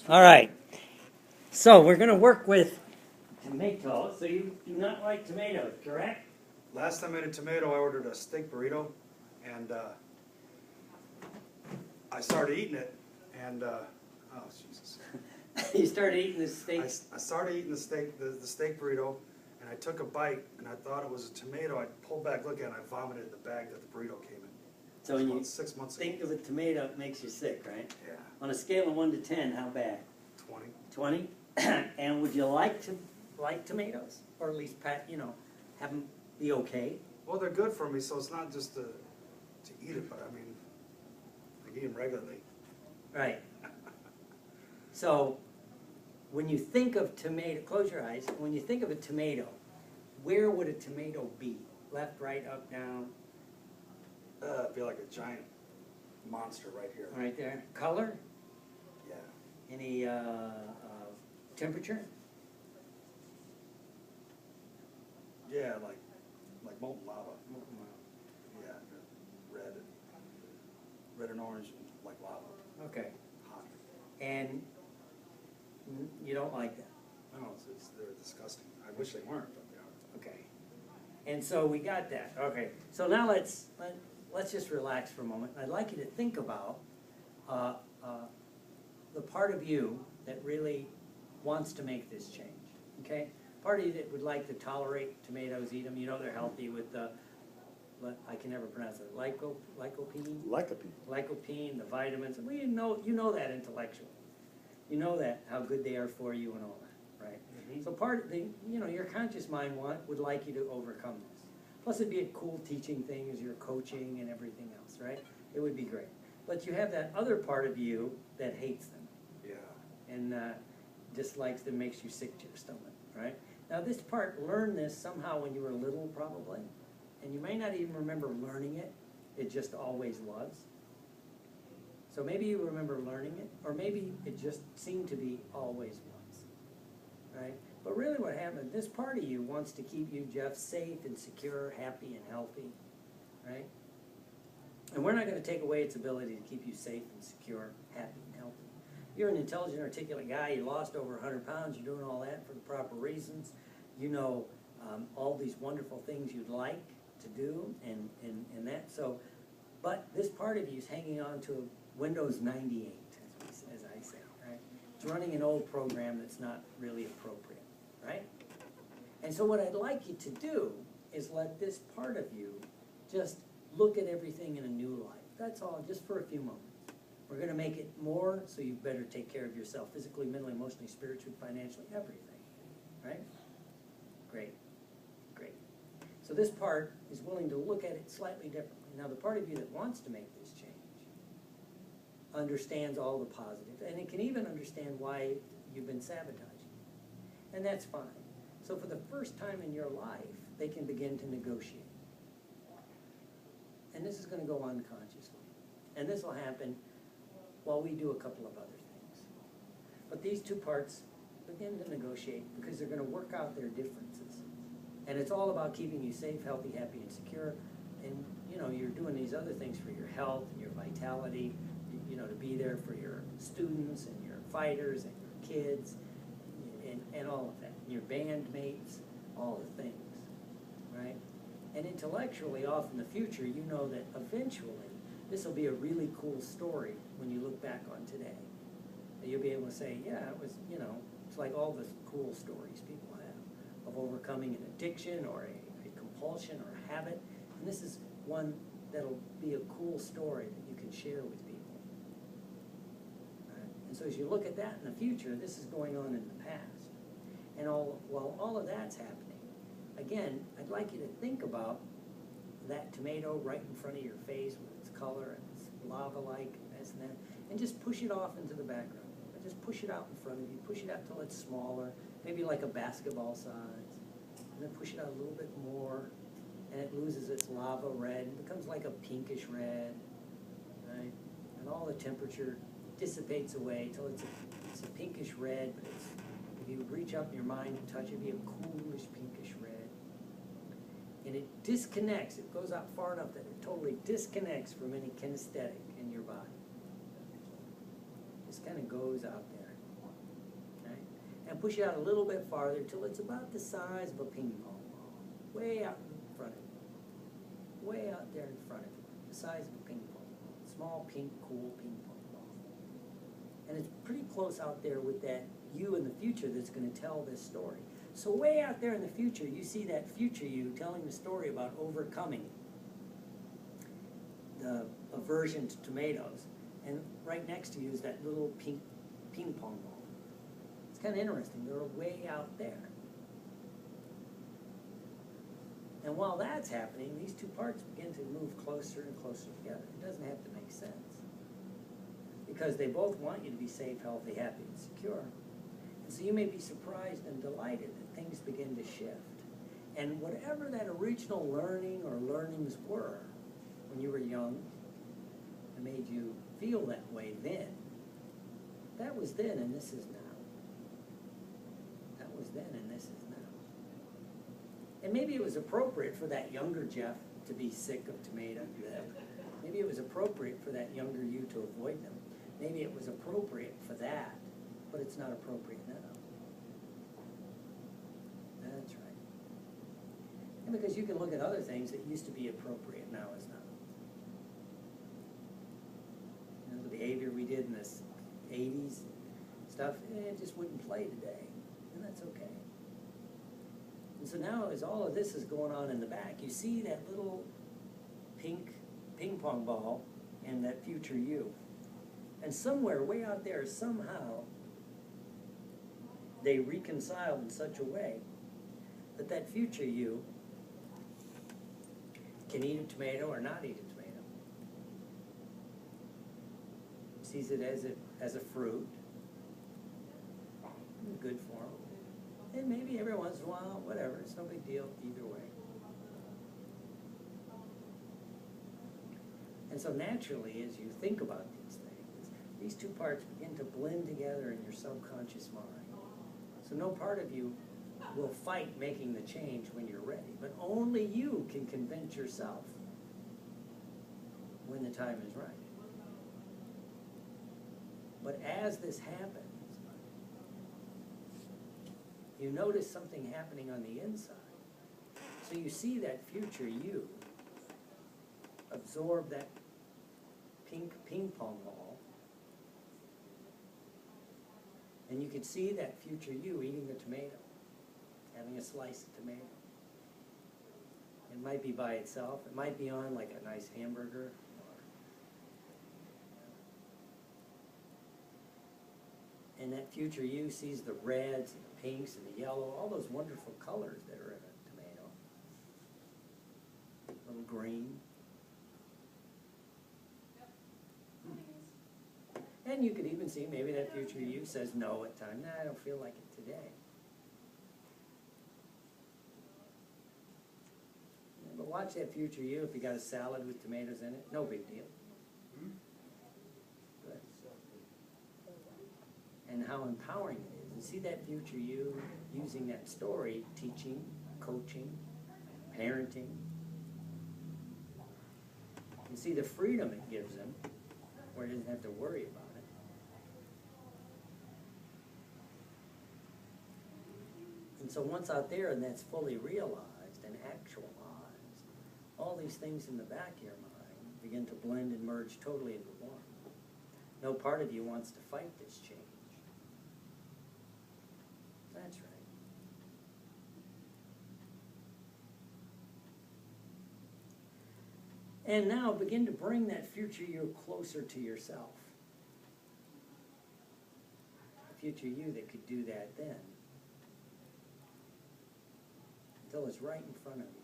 All right. So we're going to work with tomatoes. So you do not like tomatoes, correct? Last time I made a tomato, I ordered a steak burrito, and I started eating it, and oh Jesus! You started eating the I, steak. I started eating the steak burrito, and I took a bite, and I thought it was a tomato. I pulled back, look at it, and I vomited the bag that the burrito came in. So when you 6 months think ago. of a tomato, it makes you sick, right? Yeah, On a scale of 1 to 10, how bad? 20. 20? And would you like tomatoes, or at least have them be okay? Well, they're good for me, so it's not just to eat it, but I mean, I eat them regularly. Right. So when you think of tomato, close your eyes. When you think of a tomato, where would a tomato be? Left, right, up, down? It'd be like a giant monster right here. Right there. Color? Yeah. Any temperature? Yeah, like molten lava. Yeah, red and orange, and like lava, Okay. hot. And you don't like that? No, they're disgusting. I wish they weren't, but they are. Okay. And so we got that. Okay. So now let's just relax for a moment. I'd like you to think about the part of you that really wants to make this change. Okay? Part of you that would like to tolerate tomatoes, eat them. You know they're healthy with the, I can never pronounce it, lycopene? Lycopene, the vitamins. Well, you know that intellectually. You know that, how good they are for you and all that, right? Mhm. So part of the, your conscious mind would like you to overcome this. Plus it'd be a cool teaching thing as you're coaching and everything else, right? It would be great. But you have that other part of you that hates them Yeah. and dislikes them, makes you sick to your stomach, right? Now this part, learn this somehow when you were little probably, and you may not even remember learning it, it just always was. So maybe you remember learning it, or maybe it just seemed to be always was, right? But really what happened, this part of you wants to keep you, Jeff, safe and secure, happy and healthy, right? And we're not going to take away its ability to keep you safe and secure, happy and healthy. You're an intelligent, articulate guy. You lost over 100 pounds. You're doing all that for the proper reasons. You know all these wonderful things you'd like to do and that. So, but this part of you is hanging on to a Windows 98, as I say, right? It's running an old program that's not really appropriate, right? And so what I'd like you to do is let this part of you just look at everything in a new light. That's all, just for a few moments. We're going to make it more, so you better take care of yourself physically, mentally, emotionally, spiritually, financially, everything, right? Great, great. So this part is willing to look at it slightly differently. Now the part of you that wants to make this change understands all the positives, and it can even understand why you've been sabotaging, and that's fine. So for the first time in your life, they can begin to negotiate. And this is going to go unconsciously. And this will happen while we do a couple of other things. But these two parts begin to negotiate because they're going to work out their differences. And it's all about keeping you safe, healthy, happy, and secure. And, you're doing these other things for your health and your vitality, to be there for your students and your fighters and your kids and all of that. Your bandmates, all the things, right? And intellectually, off in the future, you know that eventually this will be a really cool story when you look back on today. And you'll be able to say, yeah, it was, it's like all the cool stories people have of overcoming an addiction or a compulsion or a habit. And this is one that'll be a cool story that you can share with people. Right? And so as you look at that in the future, this is going on in the past. And while all of that's happening, again, I'd like you to think about that tomato right in front of your face with its color and its lava-like and this and that, and just push it off into the background. Just push it out in front of you. Push it out till it's smaller, maybe like a basketball size. And then push it out a little bit more, and it loses its lava red. It becomes like a pinkish red, right? And all the temperature dissipates away till it's a pinkish red, but if you reach up in your mind and touch it, it'd be a coolish pinkish red. And it disconnects. It goes out far enough that it totally disconnects from any kinesthetic in your body. Just kind of goes out there. and push it out a little bit farther till it's about the size of a ping pong ball, way out in front of you, way out there in front of you, the size of a ping pong ball, small pink, cool ping pong ball. And it's pretty close out there with that you in the future that's going to tell this story. So way out there in the future, you see that future you telling the story about overcoming the aversion to tomatoes, and right next to you is that little pink ping pong ball. It's kind of interesting. They're way out there. And while that's happening, these two parts begin to move closer and closer together. It doesn't have to make sense, because they both want you to be safe, healthy, happy, and secure. And so you may be surprised and delighted that things begin to shift. And whatever that original learning or learnings were when you were young and made you feel that way then, that was then and this is now. That was then and this is now. And maybe it was appropriate for that younger Jeff to be sick of tomatoes then. Maybe it was appropriate for that younger you to avoid them. Maybe it was appropriate for that, but it's not appropriate now. That's right. And because you can look at other things that used to be appropriate, now is not. You know, the behavior we did in the 80s stuff, it just wouldn't play today, and that's okay. And so now, as all of this is going on in the back, you see that little pink ping pong ball and that future you. And somewhere way out there, somehow, they reconcile in such a way that that future you can eat a tomato or not eat a tomato. Sees it as a fruit, good for them. And maybe every once in a while, whatever, it's no big deal either way. And so naturally, as you think about these things, these two parts begin to blend together in your subconscious mind. So no part of you will fight making the change when you're ready, but only you can convince yourself when the time is right. But as this happens, you notice something happening on the inside. So you see that future you absorb that pink ping pong ball, and you could see that future you eating a tomato, having a slice of tomato. It might be by itself. It might be on like a nice hamburger. And that future you sees the reds and the pinks and the yellow, all those wonderful colors that are in a tomato. A little green. And you could even see maybe that future you says no at times. Nah, I don't feel like it today. Yeah, but watch that future you. If you got a salad with tomatoes in it, no big deal. Good. And how empowering it is. And see that future you using that story, teaching, coaching, parenting. You see the freedom it gives him, where he doesn't have to worry about it. And so once out there and that's fully realized and actualized, all these things in the back of your mind begin to blend and merge totally into one. No part of you wants to fight this change. That's right. And now begin to bring that future you closer to yourself. The future you that could do that then. Until it's right in front of you.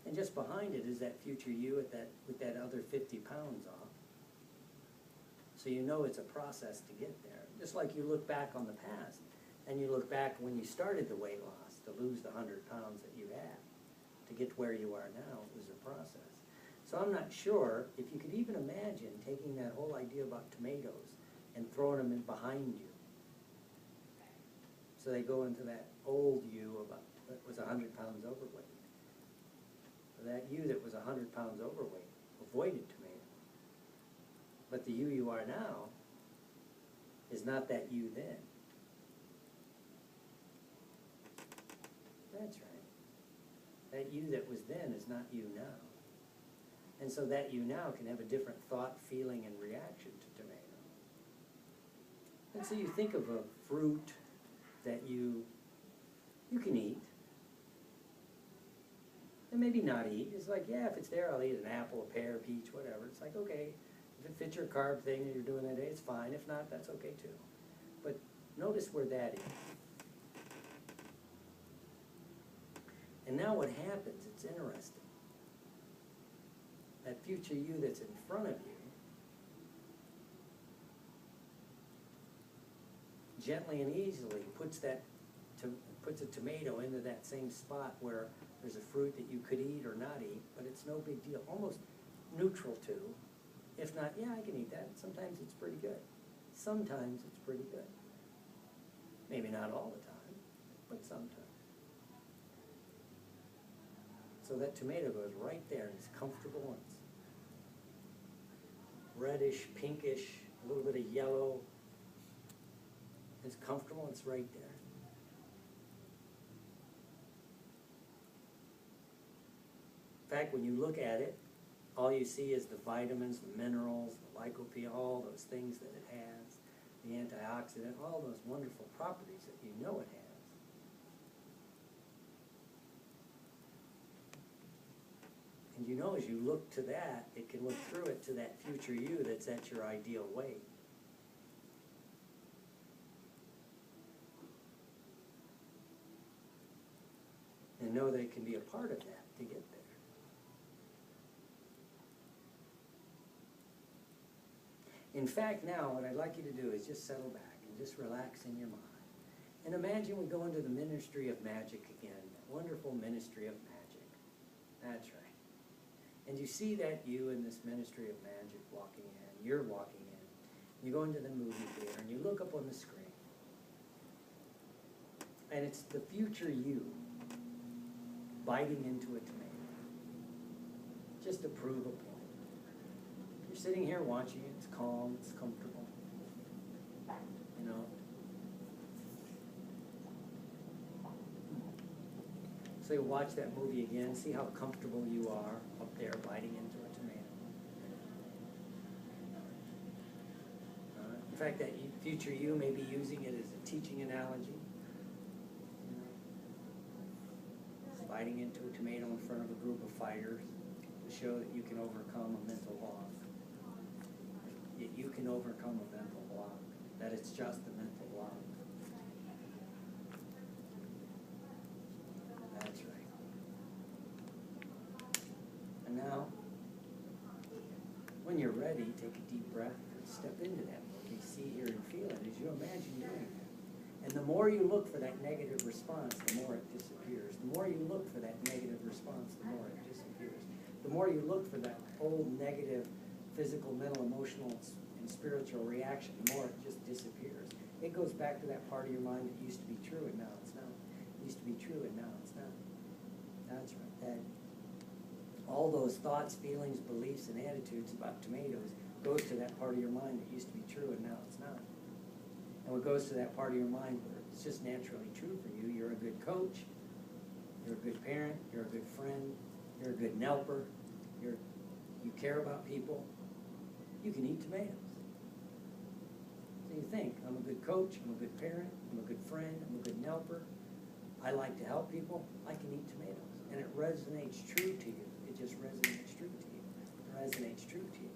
And just behind it is that future you with that other 50 pounds off. So you know it's a process to get there. Just like you look back on the past, and you look back when you started the weight loss to lose the 100 pounds that you had. To get to where you are now, it was a process. So I'm not sure if you could even imagine taking that whole idea about tomatoes and throwing them in behind you. So they go into that old you that was 100 pounds overweight. Or that you that was 100 pounds overweight avoided tomatoes. But the you are now is not that you then. That's right. That you that was then is not you now. And so that you now can have a different thought, feeling, and reaction to tomato. And so you think of a fruit that you can eat, and maybe not eat. It's like, yeah, if it's there, I'll eat an apple, a pear, a peach, whatever. It's like, okay, if it fits your carb thing that you're doing that day, it's fine. If not, that's okay too. But notice where that is. And now what happens, it's interesting. That future you that's in front of you, gently and easily puts a tomato into that same spot where there's a fruit that you could eat or not eat, but it's no big deal, almost neutral to. If not, yeah, I can eat that. Sometimes it's pretty good. Sometimes it's pretty good. Maybe not all the time, but sometimes. So that tomato goes right there, and it's comfortable, and it's reddish, pinkish, a little bit of yellow. It's comfortable, it's right there. In fact, when you look at it, all you see is the vitamins, the minerals, the lycopene, all those things that it has, the antioxidant, all those wonderful properties that you know it has. And you know, as you look to that, it can look through it to that future you that's at your ideal weight. And know that it can be a part of that to get there. In fact, now what I'd like you to do is just settle back and just relax in your mind. And imagine we go into the ministry of magic again, that wonderful ministry of magic. That's right. And you see that you in this ministry of magic walking in, you're walking in. You go into the movie theater and you look up on the screen. And it's the future you biting into a tomato, just to prove a point. You're sitting here watching it, it's calm, it's comfortable, you know. So you watch that movie again, see how comfortable you are up there biting into a tomato. In fact, that future you may be using it as a teaching analogy. Biting into a tomato in front of a group of fighters to show that you can overcome a mental block. That you can overcome a mental block. That it's just a mental block. That's right. And now, when you're ready, take a deep breath and step into that book. You see, hear, and feel it as you imagine doing that. And the more you look for that negative response, the more it disappears. The more you look for that negative response, the more it disappears. The more you look for that old negative physical, mental, emotional, and spiritual reaction, the more it just disappears. It goes back to that part of your mind that used to be true and now it's not. It used to be true and now it's not. That's right. That all those thoughts, feelings, beliefs, and attitudes about tomatoes goes to that part of your mind that used to be true and now it's not. And what goes to that part of your mind where it's just naturally true for you, you're a good coach, you're a good parent, you're a good friend, you're a good helper, you care about people, you can eat tomatoes. So you think, I'm a good coach, I'm a good parent, I'm a good friend, I'm a good helper, I like to help people, I can eat tomatoes. And it resonates true to you. It just resonates true to you. It resonates true to you.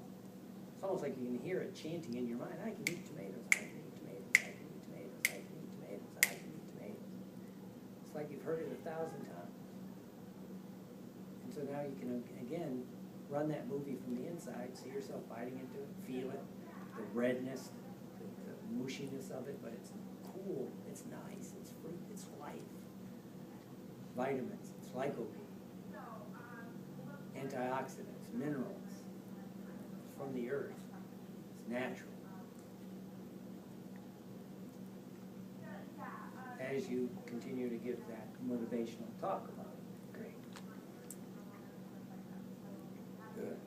It's almost like you can hear it chanting in your mind, I can eat tomatoes, I can eat tomatoes, I can eat tomatoes, I can eat tomatoes, I can eat tomatoes. It's like you've heard it 1,000 times. And so now you can, again, run that movie from the inside, see yourself biting into it, feel it, the redness, the mushiness of it, but it's cool, it's nice, it's fruit, it's life. Vitamins, it's lycopene, antioxidants, minerals, it's from the earth, it's natural. As you continue to give that motivational talk about it, great. Good.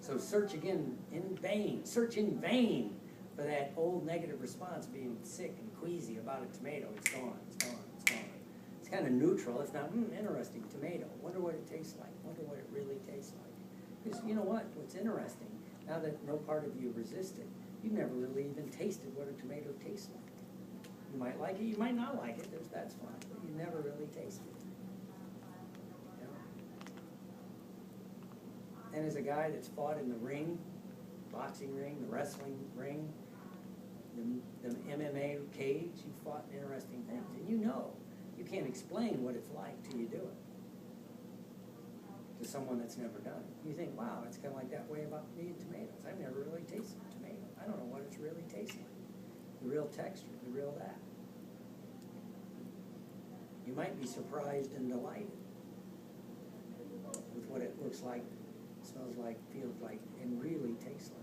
So search again in vain, search in vain for that old negative response, being sick and queasy about a tomato. It's gone, it's gone, it's gone. It's kind of neutral. It's not, interesting, tomato. Wonder what it tastes like. Wonder what it really tastes like. Because you know what? What's interesting, now that no part of you resisted, you've never really even tasted what a tomato tastes like. You might like it, you might not like it, that's fine, but you never really tasted it. You know? And as a guy that's fought in the ring, boxing ring, the wrestling ring, the MMA cage, you fought in interesting things, and you know, you can't explain what it's like till you do it. To someone that's never done it. You think, wow, it's kind of like that way about me and tomatoes. I've never really tasted a tomato. I don't know what it's really tastes like. The real texture, the real that. You might be surprised and delighted with what it looks like, smells like, feels like, and really tastes like.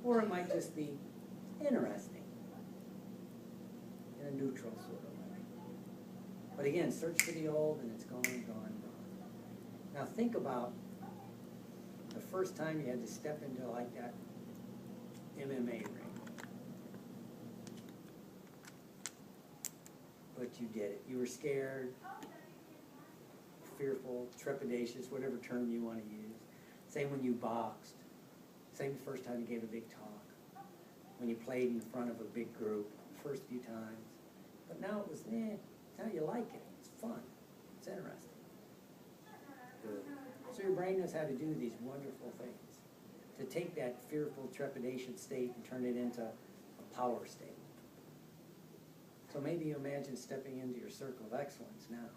Or it might just be interesting in a neutral sort of way. But again, search for the old and it's gone, gone, gone. Now think about the first time you had to step into like that MMA ring. But you did it. You were scared, fearful, trepidatious, whatever term you want to use. Same when you boxed. Same the first time you gave a big talk. When you played in front of a big group, the first few times. But now it was, now you like it. It's fun. It's interesting. Good. So your brain knows how to do these wonderful things. To take that fearful trepidation state and turn it into a power state. So maybe you imagine stepping into your circle of excellence now.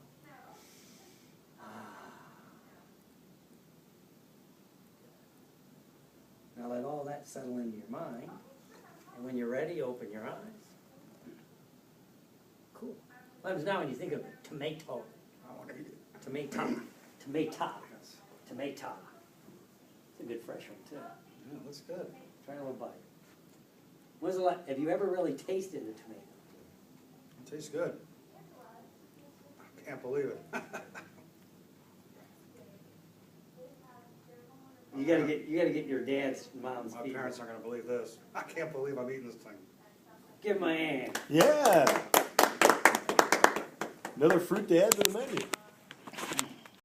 Now let all that settle into your mind. And when you're ready, open your eyes. Cool. What happens now when you think of tomato? I want to eat it. Tomato. Tomato. Yes. Tomato. It's a good fresh one, too. Yeah, that's good. Try a little bite. When's the last, have you ever really tasted a tomato? It tastes good. I can't believe it. You gotta get your dad's and mom's My feedback. parents aren't gonna believe this. I can't believe I'm eating this thing. Give them a hand. Yeah. Another fruit to add to the menu.